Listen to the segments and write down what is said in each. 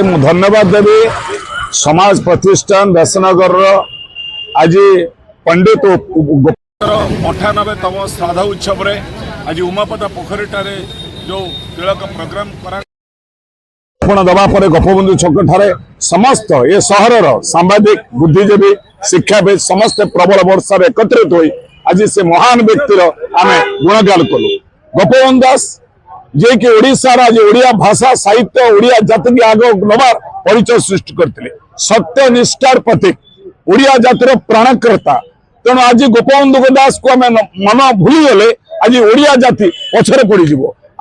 धन्यवाद देवी समाज प्रतिष्ठान व्यासनगर आज पंडित 98तम श्राद्ध उत्सव आज उमापदा पोखरी जो तिलक प्रोग्राम दवा पर गोपबंधु छक ठारे समस्त ये सहर सांबादिक बुद्धिजीवी शिक्षाविद समस्त प्रबल वर्षा एकत्रित हुई आज से महान व्यक्तिर आम गुणगान कलु। गोपबंधु दास जे कि ओडिशार आज ओडिया भाषा साहित्य ओडिया जाति की आग नवार परिचय सृष्टि करते सत्य निष्ठार प्रतीक ओडिया जातिर प्राणकर्ता तेणु आज गोपबंधु दास को आम मन भूली गले आज ओडिया जाति पछरे पड़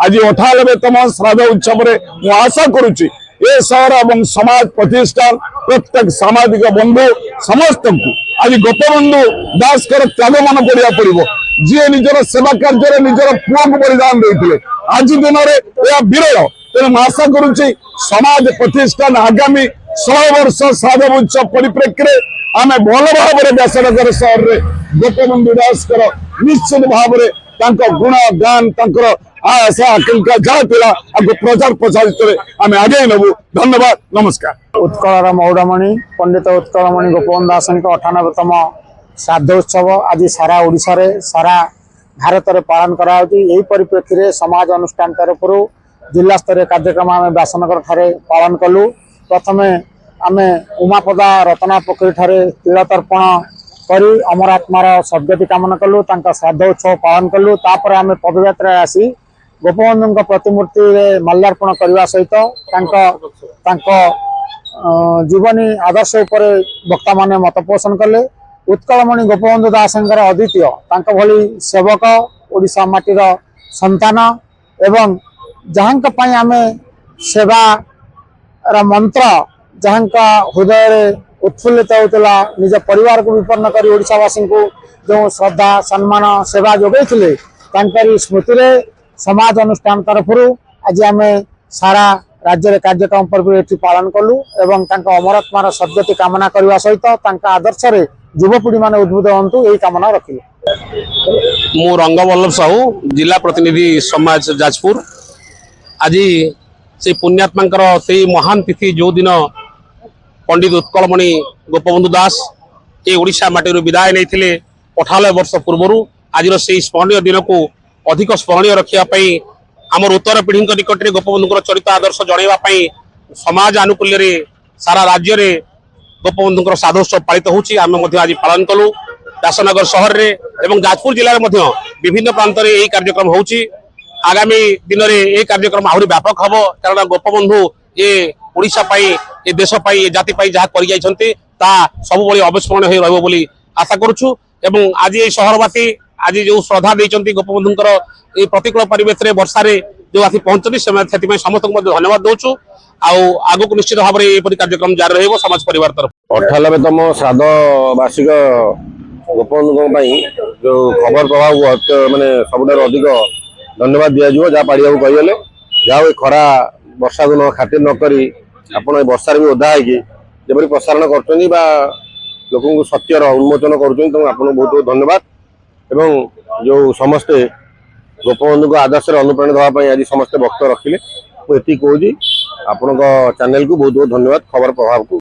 आज 98तम श्राद्ध उत्सव मु आशा करुच्ची ए सहर और समाज प्रतिष्ठान प्रत्येक सामाजिक बंधु समस्त को आज गोपबंधु दास त्याग मन पड़ा पड़ो जी निजर सेवा कार्य निजर पुओ को बलिदान देते आज दिन में विरल तेणु आशा करुच्ची समाज प्रतिष्ठान आगामी 100 वर्ष श्राद्ध उत्सव परिप्रेक्षी आम भल भाव व्यासनगर सहर में गोपबंधु दास निश्चित भाव गुण ज्ञान आशा आकांक्षा जहाँ था प्रचार प्रसारित आम आगे नबू। धन्यवाद नमस्कार। उत्कल मौड़मणि पंडित उत्कलमणि गोपबंधु दास 98तम श्राद्ध उत्सव आज सारा ओडिशा रे सारा भारत में पालन करा परिप्रेक्षी में समाज अनुष्ठान तरफ जिला स्तरीय कार्यक्रम आम व्यासनगर ठारे पालन कलु। प्रथम आम उमापदा रतना पोखरी ठारे तिल तर्पण करी अमर आत्मार सद्गति कामना कलु श्राद्ध उत्सव पालन कलु। तापर आम पदयात्रा आसी गोपबंधु प्रतिमूर्ति माल्यार्पण करने सहित जीवनी आदर्श उपर वक्ता माने मत पोषण कले। उत्कलमणि गोपबंधु दास अद्वितीय भली सेवक ओडिशा माटीर संतान एवं जहाँ आम सेवा मंत्र जहाँ हृदय उत्फुल्लित होता निज परिवार को विपन्न कर ओडिशावासी को जो श्रद्धा सम्मान सेवा जोगई स्मृति रे समाज अनुष्ठान तरफ आज आम सारा राज्य कार्यक्रम पर पालन कलु एवं अमरात्मार सद्गति कामना करने सहित आदर्श रे युवपीढ़ी मान उद्बुद्ध हूँ यही कामना रखिले। मु रंगवल्लभ साहू जिला प्रतिनिधि समाज जाजपुर आज से पुण्यात्मा से महान तिथि जो दिन पंडित उत्कलमणि गोपबंधु दास ये ओडिशा माटी विदाय नहीं 98 वर्ष पूर्व आज से स्मरणीय दिन को अधिक स्मरणीय रखापी आमर उत्तर पीढ़ी निकट में गोपबंधु चरित्र आदर्श जनवाई समाज आनुकूल्य सारा राज्य में गोपबंधु श्राद्धोत्सव पालित होम आज पालन कलु। व्यासनगर सहर में जाजपुर जिले में विभिन्न प्रांत में यही कार्यक्रम हो आगामी दिन में यह कार्यक्रम आहरी व्यापक हम कारण गोपबंधु ये ओडिशा ये देश ये जाति जहाँ कर सब अविस्मरणीय रही आशा करुचु। एवं आज ये सहरवासी आज जो श्रद्धा देते गोपबंधुर ये प्रतिकूल परिवेश में वर्षा जो आसी पहुंचती समस्त को धन्यवाद दौचु। आग को निश्चित भाव में कार्यक्रम जारी रही समाज परिवार तरफ 98तम श्राद्ध वार्षिक गोपबंधु जो खबर प्रभाव माने सब अधिक धन्यवाद दिज्व जहाँ पाड़िया कहीगले जहाँ खरा वर्षा दिन खातिर नक आप वर्षार भी ओदा होगी प्रसारण कर लोक सत्यर उन्मोचन कर बहुत बहुत धन्यवाद। एवं जो समस्ते गोपबंधु आदर्श अनुप्राणित होगापी आज समस्ते वक्त रखिले मुझे कहूँ आपण चैनल को बहुत बहुत धन्यवाद खबर प्रभाव को।